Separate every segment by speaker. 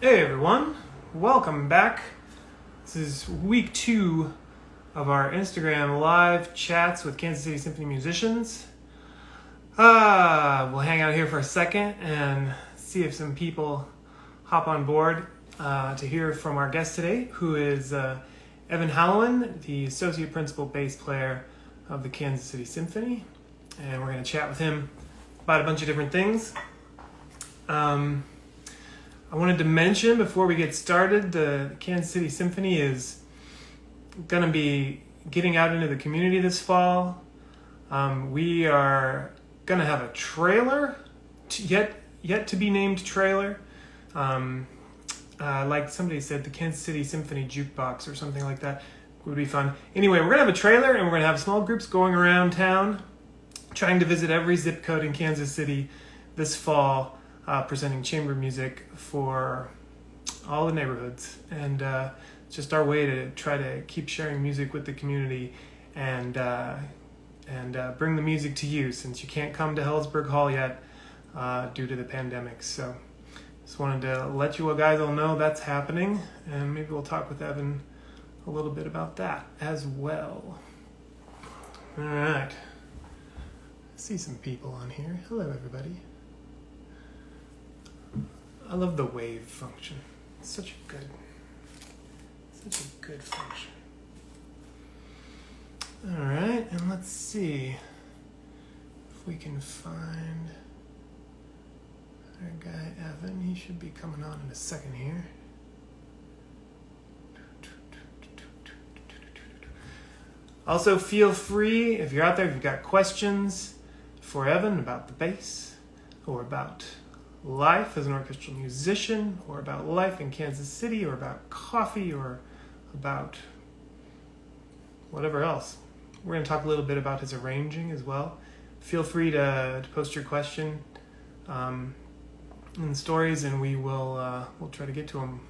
Speaker 1: Hey everyone, welcome back. This is week 2 of our Instagram live chats with Kansas City Symphony musicians. We'll hang out here for a second and see if some people hop on board to hear from our guest today, who is Evan Halloin, the Associate Principal Bass Player of the Kansas City Symphony. And we're going to chat with him about a bunch of different things. I wanted to mention before we get started, the Kansas City Symphony is going to be getting out into the community this fall. We are going to have a trailer, yet to be named trailer. Like somebody said, the Kansas City Symphony Jukebox or something like that would be fun. Anyway, we're going to have a trailer and we're going to have small groups going around town trying to visit every zip code in Kansas City this fall. Presenting chamber music for all the neighborhoods, and just our way to try to keep sharing music with the community and bring the music to you, since you can't come to Helzberg Hall yet due to the pandemic. So just wanted to let you guys all know that's happening, and maybe we'll talk with Evan a little bit about that as well. All right, I see some people on here. Hello everybody. I love the wave function. It's such a good function. All right, and let's see if we can find our guy Evan. He should be coming on in a second here. Also, feel free, if you're out there, if you've got questions for Evan about the bass or about life as an orchestral musician, or about life in Kansas City, or about coffee, or about whatever else. We're going to talk a little bit about his arranging as well. Feel free to post your question in the stories, and we'll try to get to them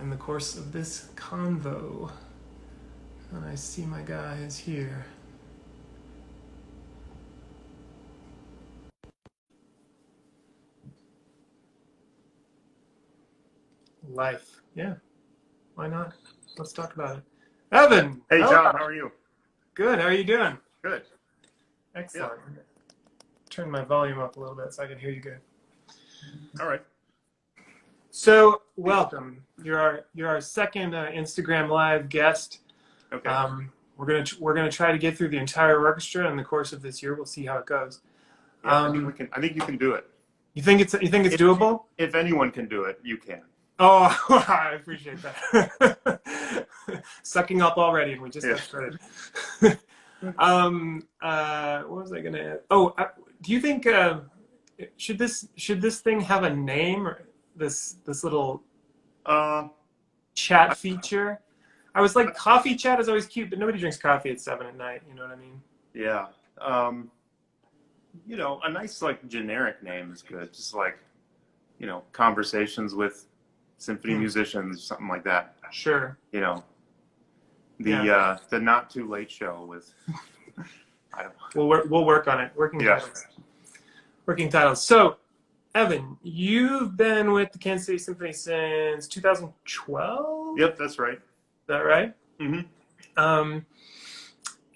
Speaker 1: in the course of this convo. And I see my guys here. Life. Yeah. Why not? Let's talk about it. Evan!
Speaker 2: Hey, John, how are you?
Speaker 1: Good. How are you doing?
Speaker 2: Good.
Speaker 1: Excellent. Yeah. Turn my volume up a little bit so I can hear you good.
Speaker 2: All right.
Speaker 1: So, welcome. You're our second Instagram Live guest.
Speaker 2: Okay.
Speaker 1: We're gonna try to get through the entire orchestra in the course of this year. We'll see how it goes.
Speaker 2: Yeah, I think you can do it.
Speaker 1: You think it's doable?
Speaker 2: If anyone can do it, you can.
Speaker 1: Oh, I appreciate that. Sucking up already, and we just got started. What was I going to add? Oh, do you think should this thing have a name, or this little chat feature? I was like, coffee chat is always cute, but nobody drinks coffee at 7 at night. You know what I mean?
Speaker 2: Yeah. A nice generic name is good. Just conversations with symphony musicians, something like that.
Speaker 1: Sure.
Speaker 2: The Not Too Late Show with. I don't know.
Speaker 1: We'll work on it. Working titles. So, Evan, you've been with the Kansas City Symphony since 2012.
Speaker 2: Yep, that's right.
Speaker 1: Is that right?
Speaker 2: Mm-hmm.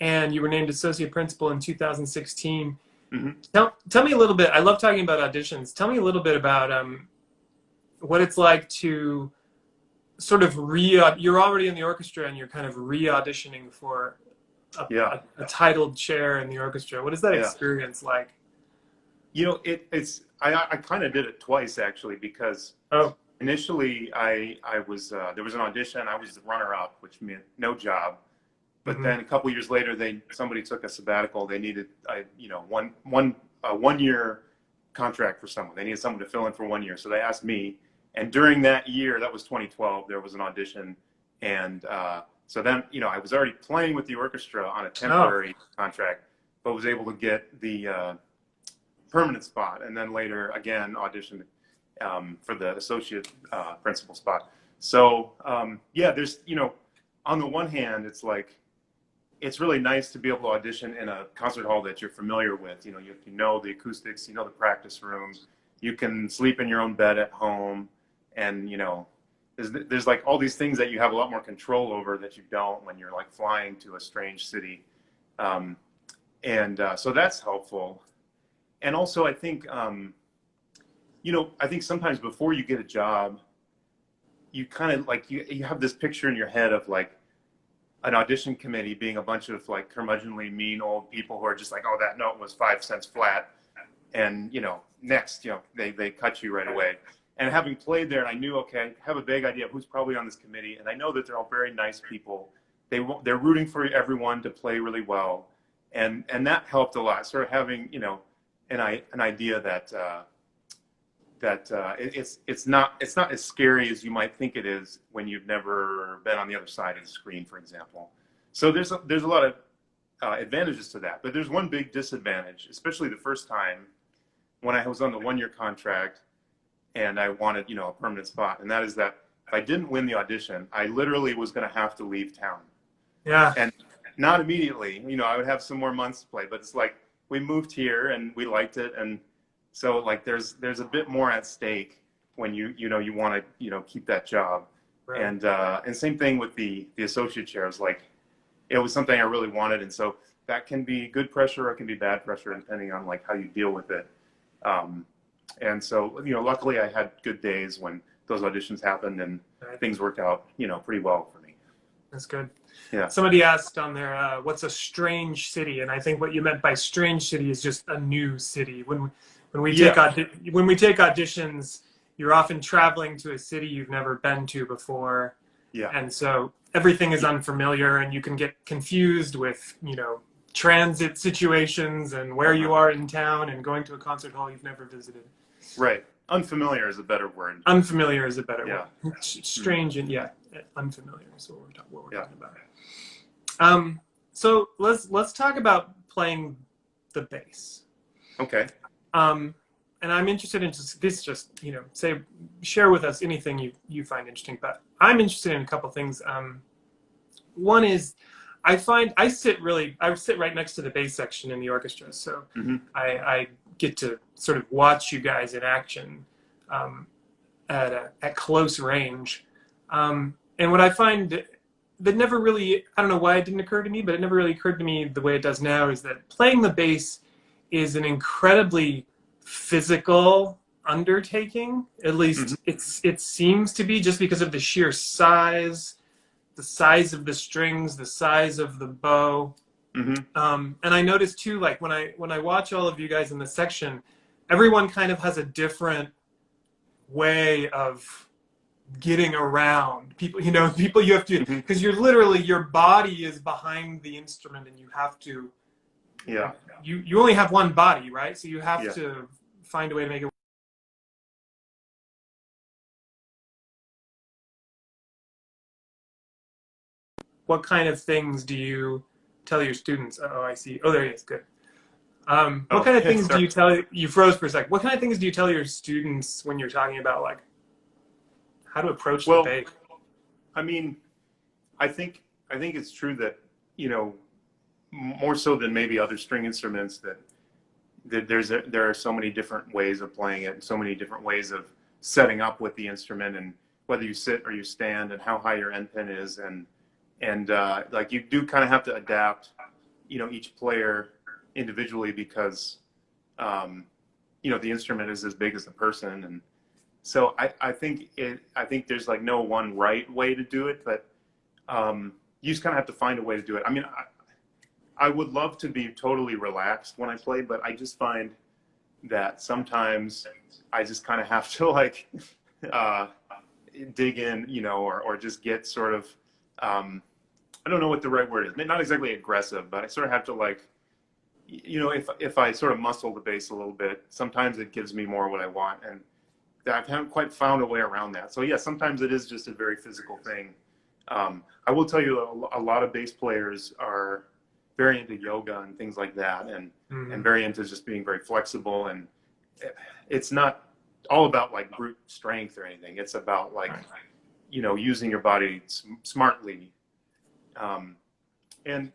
Speaker 1: And you were named associate principal in 2016.
Speaker 2: Mm-hmm.
Speaker 1: Tell me a little bit. I love talking about auditions. Tell me a little bit about what it's like to sort of you're already in the orchestra and you're kind of re-auditioning for a titled chair in the orchestra. What is that experience like?
Speaker 2: I kind of did it twice actually, because initially I was there was an audition. I was the runner-up, which meant no job. But then a couple years later, somebody took a sabbatical. They needed one year contract for someone. They needed someone to fill in for 1 year. So they asked me. And during that year, that was 2012, there was an audition. And so then, I was already playing with the orchestra on a temporary contract, but was able to get the permanent spot. And then later, again, auditioned for the associate principal spot. So, there's, on the one hand, it's like, it's really nice to be able to audition in a concert hall that you're familiar with. You know the acoustics, the practice rooms. You can sleep in your own bed at home, and there's like all these things that you have a lot more control over that you don't when you're like flying to a strange city. So that's helpful. And also I think, I think sometimes before you get a job, you kind of like, you have this picture in your head of like an audition committee being a bunch of like curmudgeonly mean old people who are just like, oh, that note was 5 cents flat. And, next, they cut you right away. And having played there, and I knew, okay, I have a vague idea of who's probably on this committee, and I know that they're all very nice people. They're rooting for everyone to play really well, and that helped a lot. Sort of having, an idea that it's not as scary as you might think it is when you've never been on the other side of the screen, for example. So there's a lot of advantages to that, but there's one big disadvantage, especially the first time when I was on the 1-year contract and I wanted, a permanent spot. And that is that if I didn't win the audition, I literally was going to have to leave town.
Speaker 1: Yeah.
Speaker 2: And not immediately, I would have some more months to play, but it's like we moved here and we liked it. And so like there's a bit more at stake when you want to, keep that job. Right. And same thing with the associate chairs. Like it was something I really wanted. And so that can be good pressure or it can be bad pressure depending on like how you deal with it. And so, luckily I had good days when those auditions happened and things worked out, pretty well for me.
Speaker 1: That's good.
Speaker 2: Yeah.
Speaker 1: Somebody asked on there, what's a strange city? And I think what you meant by strange city is just a new city. When we take auditions, you're often traveling to a city you've never been to before.
Speaker 2: Yeah.
Speaker 1: And so everything is unfamiliar and you can get confused with, transit situations and where you are in town and going to a concert hall you've never visited.
Speaker 2: Right. Unfamiliar is a better word.
Speaker 1: Unfamiliar is a better
Speaker 2: word.
Speaker 1: Strange and unfamiliar is what we're talking about. So let's talk about playing the bass.
Speaker 2: Okay.
Speaker 1: And I'm interested in share with us anything you find interesting. But I'm interested in a couple things. One is I sit right next to the bass section in the orchestra, so I get to sort of watch you guys in action at close range. And what I find that never really, I don't know why it didn't occur to me, but it never really occurred to me the way it does now, is that playing the bass is an incredibly physical undertaking. At least it seems to be, just because of the sheer size, the size of the strings, the size of the bow. And I noticed too, like when I watch all of you guys in the section, everyone kind of has a different way of getting around people. You have to, because your body is behind the instrument and you have to. Yeah. You only have one body, right? So you have to find a way to make it. What kind of things do you tell your students? Oh, I see. Oh, there he is. Good. What kind of things do you tell? You froze for a sec. What kind of things do you tell your students when you're talking about like how to approach the bass?
Speaker 2: I mean, I think it's true that more so than maybe other string instruments that there are so many different ways of playing it and so many different ways of setting up with the instrument, and whether you sit or you stand and how high your end pin is, and like you do kind of have to adapt each player individually, because the instrument is as big as the person. And so I think there's like no one right way to do it, but you just kind of have to find a way to do it. I mean, I would love to be totally relaxed when I play, but I just find that sometimes I just kind of have to like dig in, or just get sort of, I don't know what the right word is. Not exactly aggressive, but I sort of have to like, if I sort of muscle the bass a little bit, sometimes it gives me more what I want, and I haven't quite found a way around that. So yeah, sometimes it is just a very physical thing. I will tell you, a lot of bass players are very into yoga and things like that, and very into just being very flexible. And it's not all about like brute strength or anything. It's about like, using your body smartly. And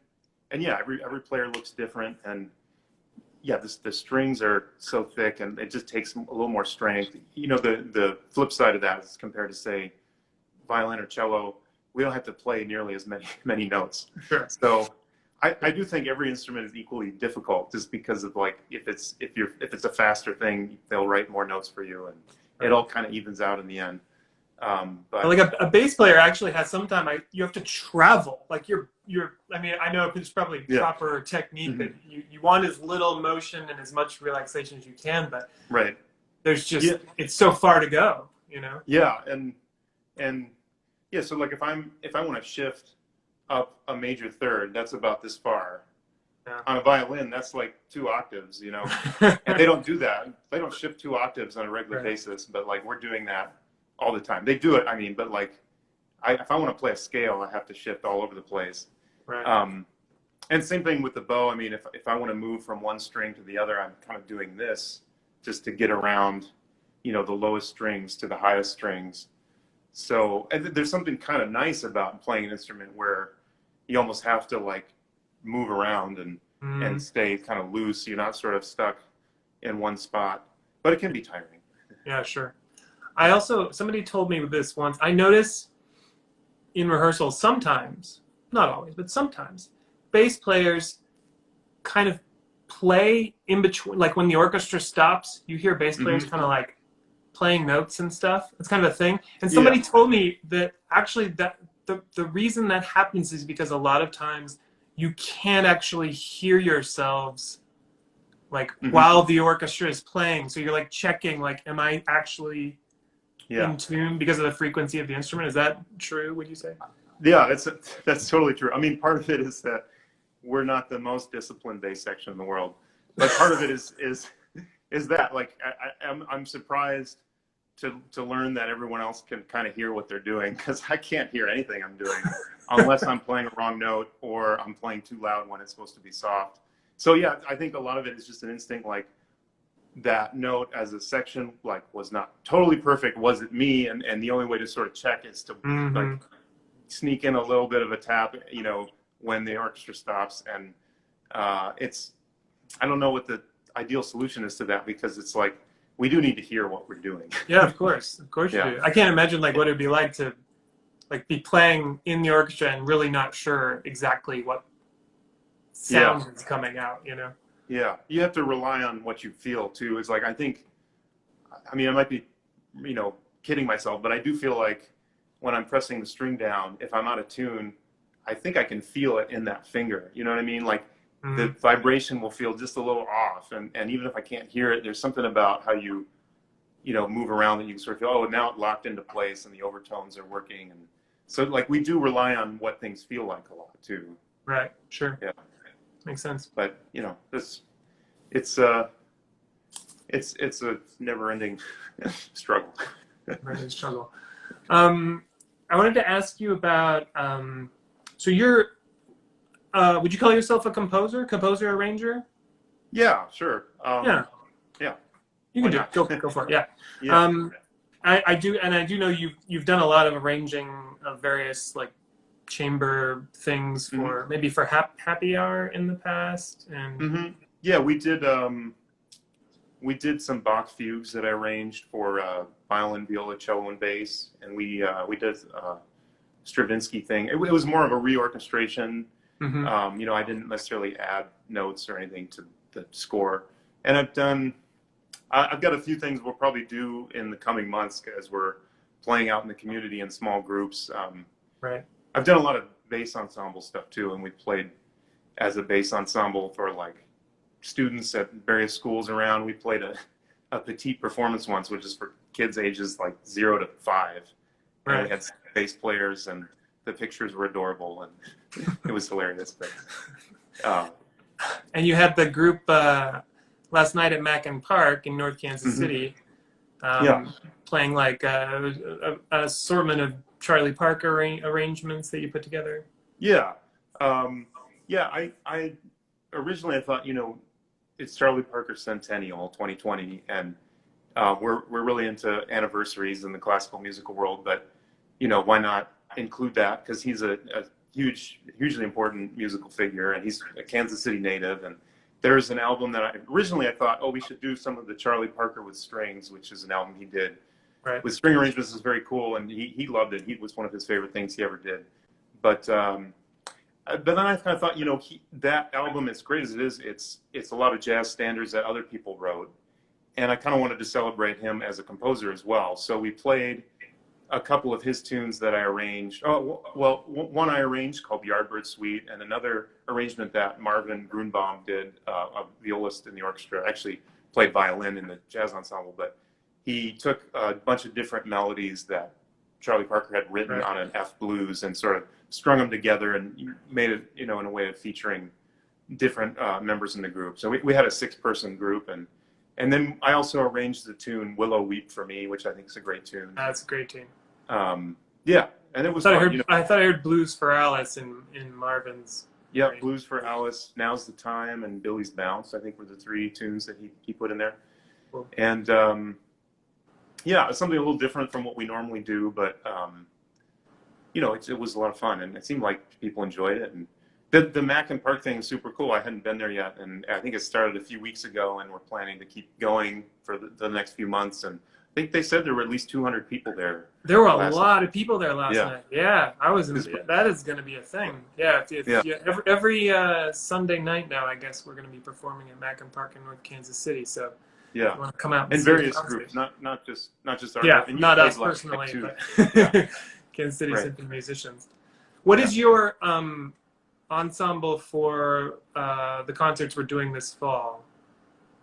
Speaker 2: yeah, every player looks different, and yeah, the strings are so thick, and it just takes a little more strength. You know, the flip side of that is compared to, say, violin or cello, we don't have to play nearly as many notes.
Speaker 1: Sure.
Speaker 2: So I do think every instrument is equally difficult, just because of, like, if it's a faster thing, they'll write more notes for you, and it all kind of evens out in the end. But
Speaker 1: like a bass player actually has sometimes you have to travel. Like I mean, I know it's probably proper technique that you want as little motion and as much relaxation as you can, but
Speaker 2: right,
Speaker 1: there's just it's so far to go, you know.
Speaker 2: Yeah, and yeah, so like if I want to shift up a major third, that's about this far.
Speaker 1: Yeah.
Speaker 2: On a violin, that's like 2 octaves, you know. And they don't do that. They don't shift 2 octaves on a regular basis, but like we're doing that all the time. They do it, I mean, but like if I want to play a scale, I have to shift all over the place.
Speaker 1: Right.
Speaker 2: And same thing with the bow. I mean, if I want to move from one string to the other, I'm kind of doing this just to get around, you know, the lowest strings to the highest strings. So there's something kind of nice about playing an instrument where you almost have to like move around and stay kind of loose. You're not sort of stuck in one spot, but it can be tiring.
Speaker 1: Yeah, sure. Somebody told me this once. I notice in rehearsals sometimes, not always, but sometimes, bass players kind of play in between. Like when the orchestra stops, you hear bass players kind of like playing notes and stuff. It's kind of a thing. And somebody told me that actually that the reason that happens is because a lot of times you can't actually hear yourselves like while the orchestra is playing. So you're like checking, like, am I actually in tune because of the frequency of the instrument? Is that true, would you say?
Speaker 2: Yeah, that's totally true. I mean, part of it is that we're not the most disciplined bass section in the world, but part of it is that like I'm surprised to learn that everyone else can kind of hear what they're doing, because I can't hear anything I'm doing unless I'm playing a wrong note or I'm playing too loud when it's supposed to be soft. So yeah, I think a lot of it is just an instinct, like that note as a section like was not totally perfect. Was it me? And the only way to sort of check is to like sneak in a little bit of a tap, you know, when the orchestra stops. And it's, I don't know what the ideal solution is to that, because it's like we do need to hear what we're doing.
Speaker 1: Yeah, of course you do. I can't imagine like what it'd be like to like be playing in the orchestra and really not sure exactly what sound is coming out, you know.
Speaker 2: Yeah, you have to rely on what you feel too. It's like, I mean, I might be, you know, kidding myself, but I do feel like when I'm pressing the string down, if I'm out of tune, I think I can feel it in that finger. You know what I mean? Like the vibration will feel just a little off. And even if I can't hear it, there's something about how you know, move around that you can sort of feel, oh, now it's locked into place and the overtones are working. And so like we do rely on what things feel like a lot too.
Speaker 1: Right, sure.
Speaker 2: Yeah.
Speaker 1: Makes sense.
Speaker 2: But you know, it's a never-ending struggle.
Speaker 1: Never-ending struggle. I wanted to ask you about. So you're. Would you call yourself a composer, arranger?
Speaker 2: Yeah, sure.
Speaker 1: Yeah. You can do it. Go for it. Yeah.
Speaker 2: Yeah.
Speaker 1: I do, and I do know you've done a lot of arranging of various like chamber things for maybe for happy hour in the past. And
Speaker 2: yeah, we did some Bach fugues that I arranged for violin, viola, cello, and bass, and we did a Stravinsky thing. It was more of a reorchestration. You know, I didn't necessarily add notes or anything to the score. And I've got a few things we'll probably do in the coming months as we're playing out in the community in small groups.
Speaker 1: Right.
Speaker 2: I've done a lot of bass ensemble stuff too, and we played as a bass ensemble for like students at various schools around. We played a petite performance once, which is for kids ages like 0 to 5.
Speaker 1: Right.
Speaker 2: And we had bass players, and the pictures were adorable, and it was hilarious. But
Speaker 1: and you had the group last night at Mackin Park in North Kansas City, playing like a assortment of Charlie Parker arrangements that you put together.
Speaker 2: Yeah. I originally I thought, you know, it's Charlie Parker Centennial 2020, and we're really into anniversaries in the classical musical world, but you know, why not include that, because he's a hugely important musical figure, and he's a Kansas City native, and there's an album that originally I thought, oh, we should do some of the Charlie Parker with strings, which is an album he did
Speaker 1: Right.
Speaker 2: with string arrangements. Is very cool, and he loved it. It was one of his favorite things he ever did. But then I kind of thought, that album, as great as it is, it's a lot of jazz standards that other people wrote, and I kind of wanted to celebrate him as a composer as well. So we played a couple of his tunes that I arranged. Oh, well, one I arranged called Yardbird Suite, and another arrangement that Marvin Grunbaum did, a violist in the orchestra, actually played violin in the jazz ensemble, but he took a bunch of different melodies that Charlie Parker had written on an F blues and sort of strung them together and made it, in a way of featuring different members in the group. So we had a 6-person group, and then I also arranged the tune Willow Weep for Me, which I think is a great tune.
Speaker 1: That's a great tune.
Speaker 2: Yeah, and it was
Speaker 1: I
Speaker 2: fun.
Speaker 1: thought I heard Blues for Alice in Marvin's.
Speaker 2: Yeah,
Speaker 1: right.
Speaker 2: Blues for Alice, Now's the Time, and Billy's Bounce, I think were the 3 tunes that he put in there.
Speaker 1: Cool.
Speaker 2: And yeah, it's something a little different from what we normally do, but it was a lot of fun, and it seemed like people enjoyed it. And the Mac and Park thing is super cool. I hadn't been there yet, and I think it started a few weeks ago, and we're planning to keep going for the next few months. And I think they said there were at least 200 people there.
Speaker 1: There were a lot of people there last
Speaker 2: Yeah.
Speaker 1: night. Yeah, that is going to be a thing. Yeah, every Sunday night now, I guess we're going to be performing at Mac and Park in North Kansas City. So
Speaker 2: yeah,
Speaker 1: you want to come out
Speaker 2: and various groups, not just our
Speaker 1: yeah,
Speaker 2: group.
Speaker 1: not us personally, but
Speaker 2: Yeah.
Speaker 1: Kansas City
Speaker 2: Right.
Speaker 1: Symphony musicians. What is your ensemble for the concerts we're doing this fall?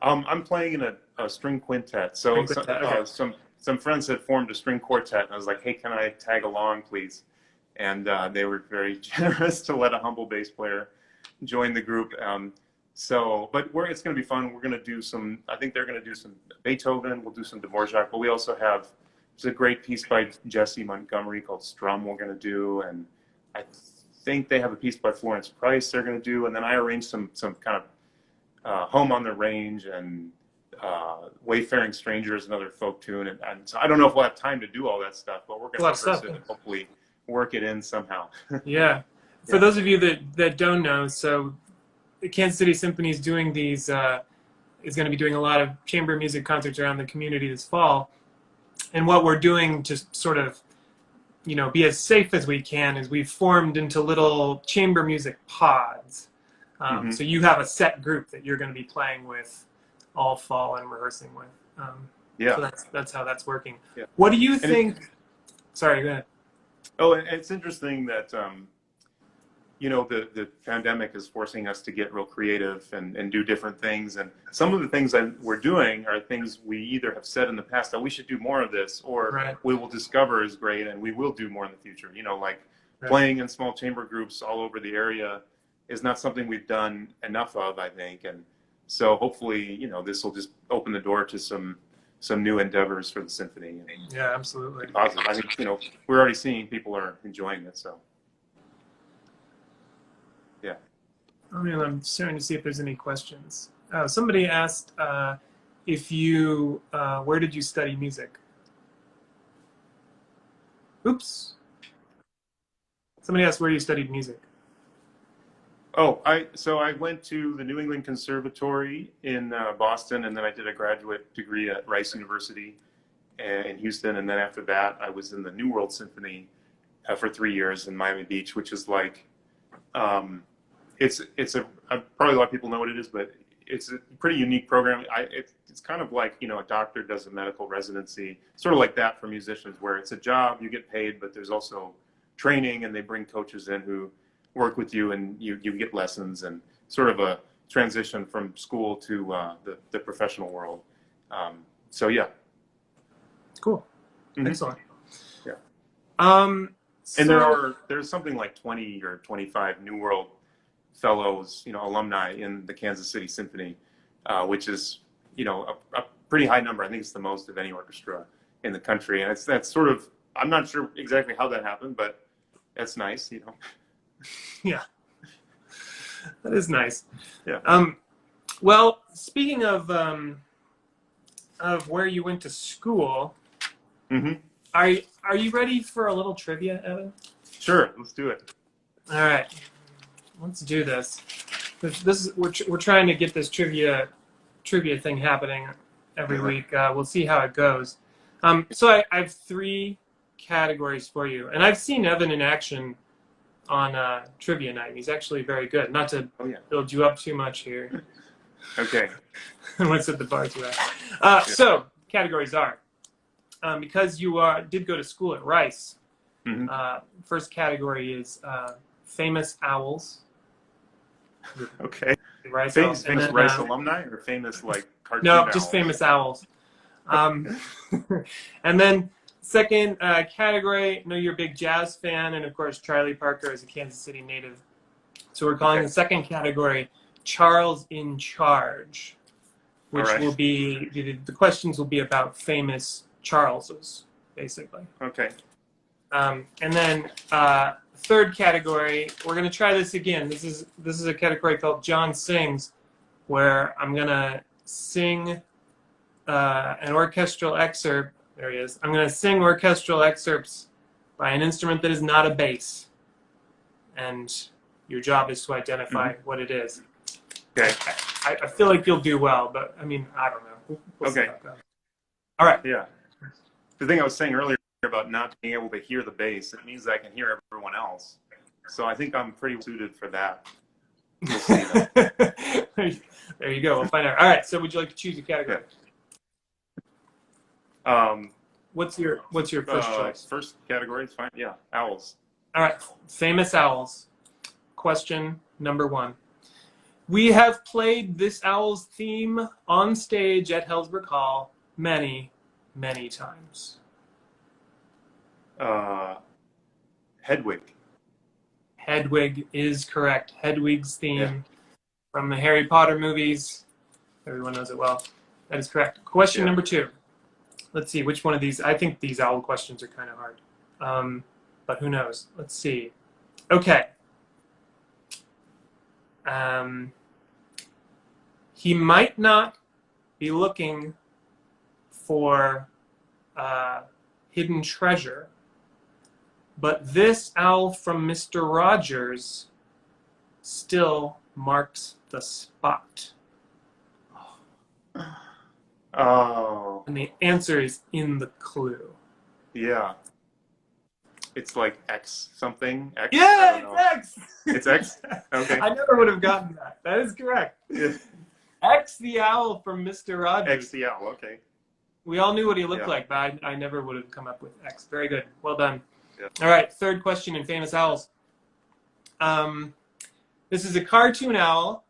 Speaker 2: I'm playing in a string quintet. So
Speaker 1: String quintet, okay.
Speaker 2: Some friends had formed a string quartet, and I was like, hey, can I tag along, please? And they were very generous to let a humble bass player join the group. But it's going to be fun. We're going to do I think they're going to do some Beethoven. We'll do some Dvorak, but we also have, there's a great piece by Jesse Montgomery called Strum we're going to do. And I think they have a piece by Florence Price they're going to do. And then I arranged some kind of Home on the Range and Wayfaring Strangers, another folk tune. And so I don't know if we'll have time to do all that stuff, but we're going to and hopefully work it in somehow.
Speaker 1: Yeah. For those of you that don't know, so the Kansas City Symphony is doing is going to be doing a lot of chamber music concerts around the community this fall. And what we're doing to sort of, be as safe as we can is we've formed into little chamber music pods. So you have a set group that you're going to be playing with all fall and rehearsing with. So that's how that's working. Yeah. What do you think? Sorry, go ahead.
Speaker 2: Oh, and it's interesting that the pandemic is forcing us to get real creative and do different things. And some of the things that we're doing are things we either have said in the past that we should do more of this, or we will discover is great and we will do more in the future. Playing in small chamber groups all over the area is not something we've done enough of, I think. And so hopefully, this will just open the door to some new endeavors for the symphony.
Speaker 1: Yeah, absolutely.
Speaker 2: Positive. I think, we're already seeing people are enjoying it, so. Yeah.
Speaker 1: I'm starting to see if there's any questions. Somebody asked if you, where did you study music? Oops. Somebody asked where you studied music.
Speaker 2: Oh, I went to the New England Conservatory in Boston, and then I did a graduate degree at Rice University in Houston, and then after that, I was in the New World Symphony for 3 years in Miami Beach, which is like, it's probably a lot of people know what it is, but it's a pretty unique program. It's kind of like, a doctor does a medical residency, sort of like that for musicians, where it's a job, you get paid, but there's also training, and they bring coaches in who work with you, and you get lessons, and sort of a transition from school to the professional world. So yeah.
Speaker 1: Cool. Excellent.
Speaker 2: Yeah.
Speaker 1: And
Speaker 2: there's something like 20 or 25 New World fellows, alumni in the Kansas City Symphony, which is, a pretty high number. I think it's the most of any orchestra in the country. And that's sort of, I'm not sure exactly how that happened, but that's nice,
Speaker 1: Yeah, that is nice.
Speaker 2: Yeah.
Speaker 1: Well, speaking of where you went to school, are you ready for a little trivia, Evan?
Speaker 2: Sure, let's do it.
Speaker 1: All right, let's do this. we're trying to get this trivia thing happening every week. We'll see how it goes. So I have 3 categories for you, and I've seen Evan in action on trivia night. He's actually very good. Not to build you up too much here.
Speaker 2: Okay.
Speaker 1: I want to set the bar too high. So categories are because you did go to school at Rice.
Speaker 2: Mm-hmm.
Speaker 1: First category is famous owls.
Speaker 2: Okay.
Speaker 1: Rice
Speaker 2: famous
Speaker 1: then,
Speaker 2: Rice alumni or famous like cartoon
Speaker 1: No,
Speaker 2: owls?
Speaker 1: just famous owls. And then second category, I know you're a big jazz fan, and of course Charlie Parker is a Kansas City native. So we're calling the second category Charles in Charge, which will be, the questions will be about famous Charleses, basically.
Speaker 2: Okay.
Speaker 1: And then third category, we're going to try this again. This is a category called John Sings, where I'm going to sing an orchestral excerpt. There he is. I'm going to sing orchestral excerpts by an instrument that is not a bass. And your job is to identify what it is.
Speaker 2: Okay.
Speaker 1: I feel like you'll do well, but I mean, I don't know. We'll see how it goes. All right.
Speaker 2: Yeah. The thing I was saying earlier about not being able to hear the bass, it means I can hear everyone else. So I think I'm pretty suited for that. We'll see that.
Speaker 1: There you go. We'll find out. All right. So would you like to choose a category? What's your first choice?
Speaker 2: First category is fine. Yeah, owls.
Speaker 1: All right. Famous owls. Question number 1. We have played this owl's theme on stage at Hellsbrook Hall many, many times.
Speaker 2: Hedwig.
Speaker 1: Hedwig is correct. Hedwig's theme from the Harry Potter movies. Everyone knows it well. That is correct. Question number 2. Let's see which one of these. I think these owl questions are kind of hard, but who knows? Let's see. Okay. He might not be looking for hidden treasure, but this owl from Mr. Rodgers still marks the spot.
Speaker 2: Oh.
Speaker 1: And the answer is in the clue.
Speaker 2: Yeah. It's like X something. X?
Speaker 1: Yeah, it's X.
Speaker 2: It's X? Okay.
Speaker 1: I never would have gotten that. That is correct.
Speaker 2: Yeah.
Speaker 1: X the owl from Mr. Rodgers.
Speaker 2: X the owl, okay.
Speaker 1: We all knew what he looked like, but I never would have come up with X. Very good. Well done.
Speaker 2: Yeah.
Speaker 1: All right, third question in famous owls. This is a cartoon owl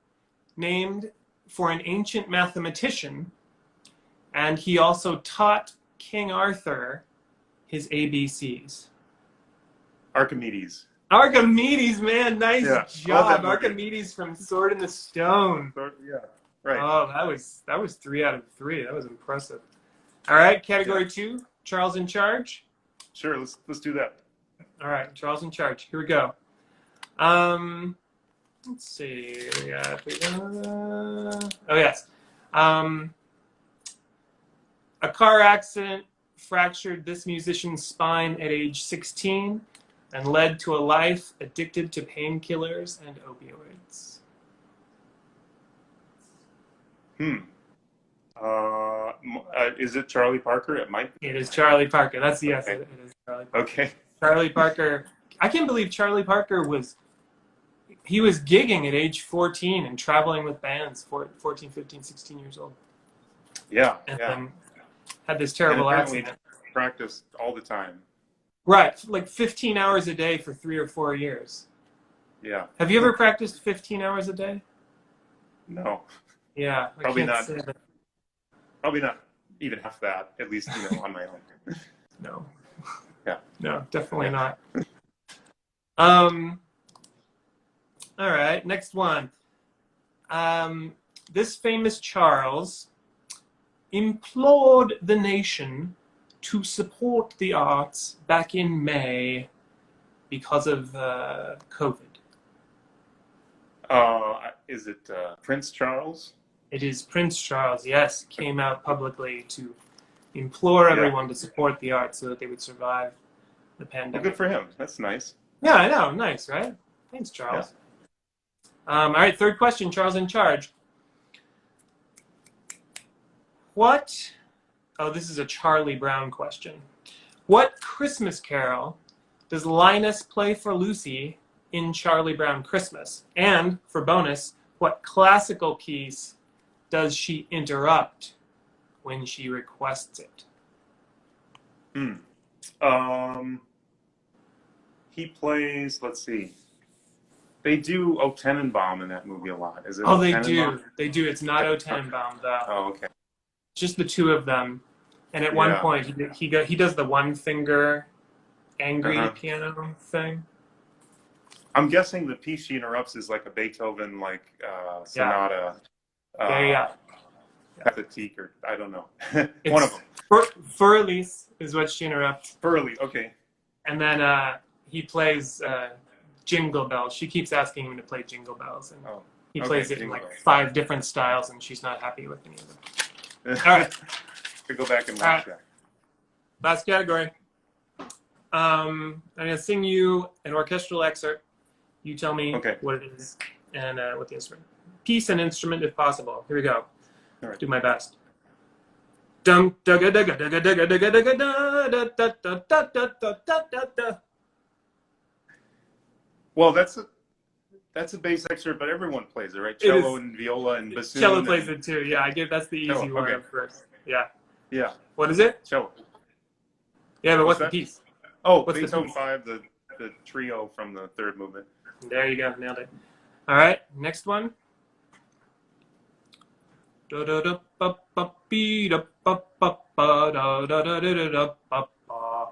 Speaker 1: named for an ancient mathematician, and he also taught King Arthur his ABCs.
Speaker 2: Archimedes.
Speaker 1: Archimedes, man, nice job.
Speaker 2: Well,
Speaker 1: Archimedes from Sword in the Stone.
Speaker 2: Yeah, right.
Speaker 1: Oh, that was 3 out of 3. That was impressive. All right, category 2, Charles in Charge.
Speaker 2: Sure, let's do that.
Speaker 1: All right, Charles in Charge. Here we go. Let's see. Oh yes. A car accident fractured this musician's spine at age 16 and led to a life addicted to painkillers and opioids.
Speaker 2: Is it Charlie Parker? It might be.
Speaker 1: It is Charlie Parker. That's the yes. It is Charlie Parker.
Speaker 2: Okay.
Speaker 1: Charlie Parker. I can't believe Charlie Parker was gigging at age 14 and traveling with bands, 14, 15, 16 years old.
Speaker 2: Yeah.
Speaker 1: And had this terrible accident.
Speaker 2: Practiced all the time.
Speaker 1: Right, like 15 hours a day for 3 or 4 years.
Speaker 2: Yeah.
Speaker 1: Have you ever practiced 15 hours a day?
Speaker 2: No.
Speaker 1: Yeah.
Speaker 2: Probably not. Probably not even half that, at least on my own.
Speaker 1: No.
Speaker 2: Yeah.
Speaker 1: No, definitely not. All right, next one. This famous Charles implored the nation to support the arts back in May because of COVID.
Speaker 2: Is it Prince Charles?
Speaker 1: It is Prince Charles, yes, came out publicly to implore everyone to support the arts so that they would survive the pandemic.
Speaker 2: Well, good for him. That's nice.
Speaker 1: Yeah, I know. Nice, right? Thanks, Charles. All right, third question, Charles in charge. What? Oh, this is a Charlie Brown question. What Christmas carol does Linus play for Lucy in Charlie Brown Christmas? And for bonus, what classical piece does she interrupt when she requests it?
Speaker 2: He plays, let's see. They do O Tenenbaum in that movie a lot. Is it
Speaker 1: Oh,
Speaker 2: O
Speaker 1: they
Speaker 2: Tenenbaum?
Speaker 1: do. They do. It's not O Tenenbaum, though.
Speaker 2: Oh, okay.
Speaker 1: Just the two of them. And at one point, he does the one finger angry piano thing.
Speaker 2: I'm guessing the piece she interrupts is like a Beethoven sonata.
Speaker 1: Yeah.
Speaker 2: Pathetique, or I don't know.
Speaker 1: It's
Speaker 2: One of them.
Speaker 1: For Elise is what she interrupts.
Speaker 2: For Elise, okay.
Speaker 1: And then he plays Jingle Bells. She keeps asking him to play Jingle Bells, and he plays it in like 5 different styles, and she's not happy with any of them. All right.
Speaker 2: Go back and watch that.
Speaker 1: Last category. I'm going to sing you an orchestral excerpt. You tell me what it is and what the instrument. Piece and instrument if possible. Here we go.
Speaker 2: All right.
Speaker 1: Do my best. Dum dugga dugga dugga dugga dugga dugga da da da da da da da da.
Speaker 2: Well, that's a bass excerpt, but everyone plays it, right? Cello and viola and bassoon.
Speaker 1: Cello plays it too. Yeah, that's the easy one at first. Yeah.
Speaker 2: Yeah.
Speaker 1: What is it?
Speaker 2: Cello.
Speaker 1: Yeah, but what's the piece?
Speaker 2: Oh, Beethoven 5, the trio from the third movement.
Speaker 1: There you go, nailed it. All right, next one. Da da da ba ba bee da ba ba ba da da da da da ba ba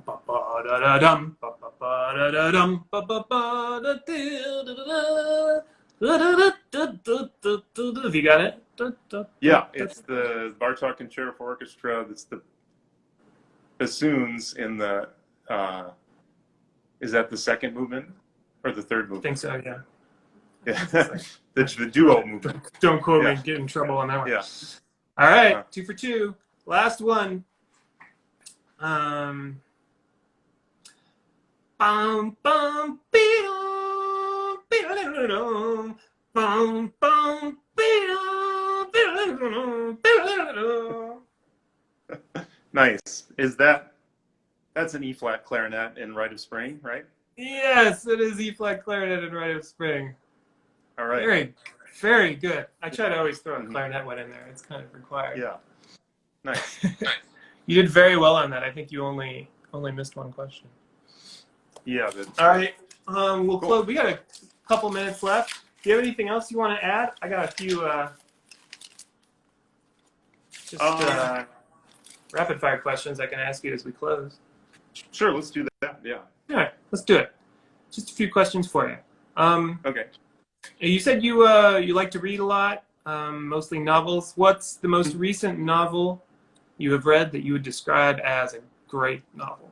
Speaker 1: ba ba da da dum ba ba ba da da dum ba ba ba da da da da. Have you got it?
Speaker 2: Yeah, it's the Bartok Concerto for Orchestra. That's the bassoons in the. Is that the second movement or the third movement?
Speaker 1: I think so. Yeah.
Speaker 2: Yeah, the duo movement.
Speaker 1: Don't quote me. Get in trouble on that one.
Speaker 2: Yeah.
Speaker 1: All right, 2 for 2. Last one. Bum bum beedum beedum bum bum beedum beedum.
Speaker 2: Nice. That's an E-flat clarinet in Rite of Spring, right?
Speaker 1: Yes, it is E-flat clarinet in Rite of Spring.
Speaker 2: All right.
Speaker 1: Very, very good. I try to always throw a clarinet one in there. It's kind of required.
Speaker 2: Yeah. Nice.
Speaker 1: You did very well on that. I think you only missed one question.
Speaker 2: Yeah.
Speaker 1: All right. We'll close. We got a couple minutes left. Do you have anything else you want to add? I got a few rapid fire questions I can ask you as we close.
Speaker 2: Sure, let's do that. Yeah.
Speaker 1: All right, let's do it. Just a few questions for you.
Speaker 2: Okay.
Speaker 1: You said you like to read a lot, mostly novels. What's the most recent novel you have read that you would describe as a great novel?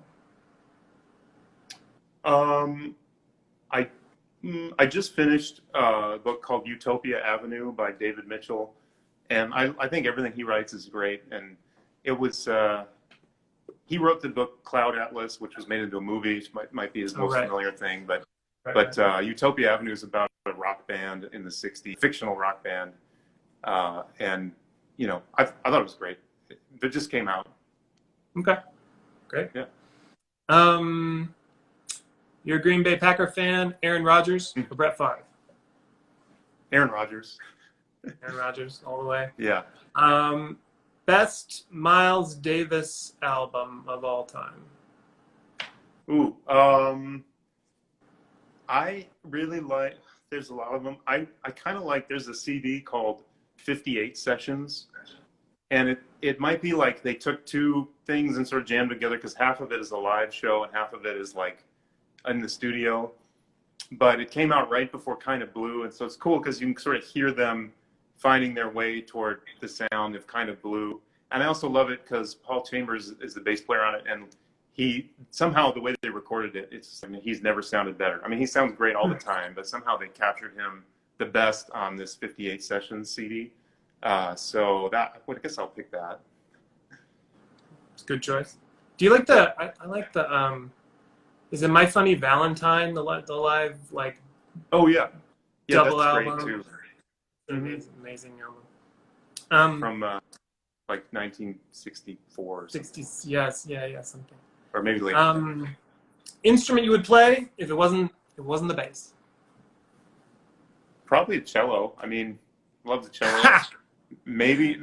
Speaker 2: I just finished a book called Utopia Avenue by David Mitchell, and I think everything he writes is great. And it was he wrote the book Cloud Atlas, which was made into a movie, which might be his most familiar thing. But Utopia Avenue is about a rock band in the '60s, fictional rock band, and I thought it was great. It just came out.
Speaker 1: Okay, great.
Speaker 2: Yeah.
Speaker 1: You're a Green Bay Packer fan, Aaron Rodgers or Brett Favre?
Speaker 2: Aaron Rodgers.
Speaker 1: Aaron Rodgers, all the way.
Speaker 2: Yeah.
Speaker 1: Best Miles Davis album of all time?
Speaker 2: Ooh, I really like, there's a lot of them. I kind of like, there's a CD called 58 Sessions. And it might be like they took two things and sort of jammed together, because half of it is a live show and half of it is like in the studio. But it came out right before Kind of Blue. And so it's cool because you can sort of hear them finding their way toward the sound of Kind of Blue. And I also love it because Paul Chambers is the bass player on it. And he somehow, the way that they recorded it, he's never sounded better. I mean, he sounds great all the time, but somehow they captured him the best on this 58 Sessions CD. So I guess I'll pick that.
Speaker 1: It's a good choice. Do you like the? I like the. Is it My Funny Valentine? The live like.
Speaker 2: Oh yeah. Yeah,
Speaker 1: double
Speaker 2: that's great
Speaker 1: album.
Speaker 2: too.
Speaker 1: Amazing album.
Speaker 2: From like 1964 or something.
Speaker 1: 60s, yes, yeah, something.
Speaker 2: Or maybe later.
Speaker 1: Instrument you would play if it wasn't the bass?
Speaker 2: Probably a cello. I mean, love the cello.
Speaker 1: Ha!
Speaker 2: Maybe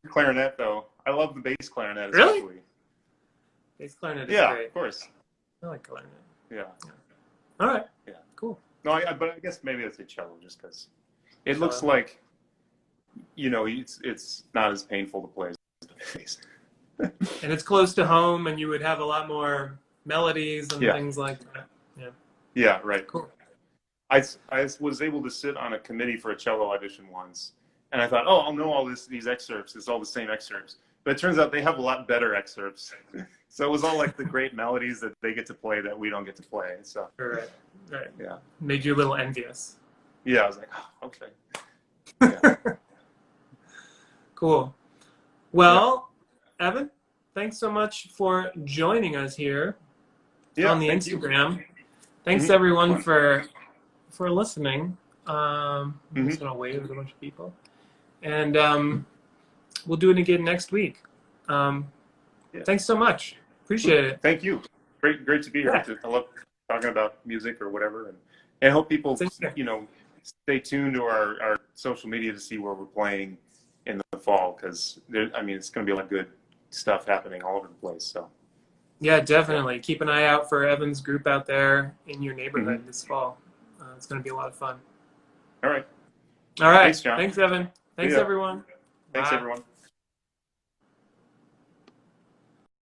Speaker 2: clarinet though. I love the bass clarinet
Speaker 1: Really?
Speaker 2: especially.
Speaker 1: Bass clarinet is
Speaker 2: Yeah,
Speaker 1: great.
Speaker 2: of course.
Speaker 1: I like clarinet.
Speaker 2: Yeah.
Speaker 1: All right.
Speaker 2: Yeah.
Speaker 1: Cool.
Speaker 2: No, but I guess maybe that's a cello just because it
Speaker 1: Cello.
Speaker 2: looks like, you know, it's not as painful to play as the bass.
Speaker 1: And it's close to home, and you would have a lot more melodies and things like that. Yeah.
Speaker 2: Yeah, right.
Speaker 1: Cool.
Speaker 2: I was able to sit on a committee for a cello audition once, and I thought, oh, I'll know all these excerpts. It's all the same excerpts. But it turns out they have a lot better excerpts. So it was all like the great melodies that they get to play that we don't get to play. So
Speaker 1: Right.
Speaker 2: yeah.
Speaker 1: Made you a little envious.
Speaker 2: Yeah, I was like, oh, okay. Yeah.
Speaker 1: Cool. Well, Evan, thanks so much for joining us here on the Instagram. Thanks everyone for listening. I'm just gonna wave at a bunch of people, and we'll do it again next week. Thanks so much. Appreciate it.
Speaker 2: Thank you. Great to be here.
Speaker 1: Yeah.
Speaker 2: I love talking about music or whatever, and I hope people stay tuned to our social media to see where we're playing in the fall, because it's going to be a lot of good stuff happening all over the place. So
Speaker 1: yeah, definitely keep an eye out for Evan's group out there in your neighborhood this fall. It's going to be a lot of fun.
Speaker 2: All right.
Speaker 1: All right.
Speaker 2: Thanks, John.
Speaker 1: Thanks, Evan. Thanks, everyone.
Speaker 2: Thanks,
Speaker 1: Bye.
Speaker 2: everyone.